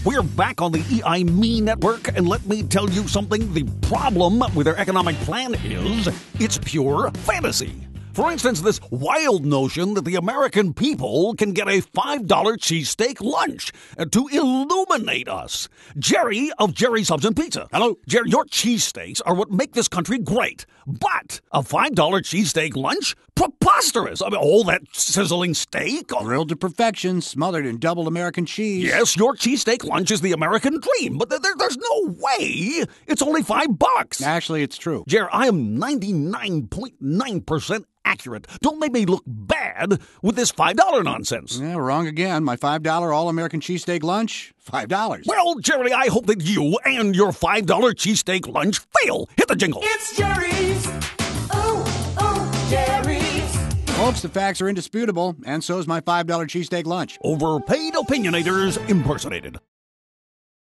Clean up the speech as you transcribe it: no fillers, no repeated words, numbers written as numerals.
We're back on the EI Network, and let me tell you something. The problem with their economic plan is it's pure fantasy. For instance, this wild notion that the American people can get a $5 cheesesteak lunch to illuminate us. Jerry of Jerry Subs and Pizza. Hello. Jerry, your cheesesteaks are what make this country great. But a $5 cheesesteak lunch? Preposterous. I mean, all that sizzling steak. Grilled to perfection, smothered in double American cheese. Yes, your cheesesteak lunch is the American dream, but there's no way. It's only $5. Actually, it's true. Jerry, I am 99.9% accurate. Don't make me look bad with this $5 nonsense. Yeah, wrong again. My $5 all-American cheesesteak lunch, $5. Well, Jerry, I hope that you and your $5 cheesesteak lunch fail. Hit the jingle. It's Jerry's. Oh, Jerry's. Folks, the facts are indisputable, and so is my $5 cheesesteak lunch. Overpaid opinionators impersonated.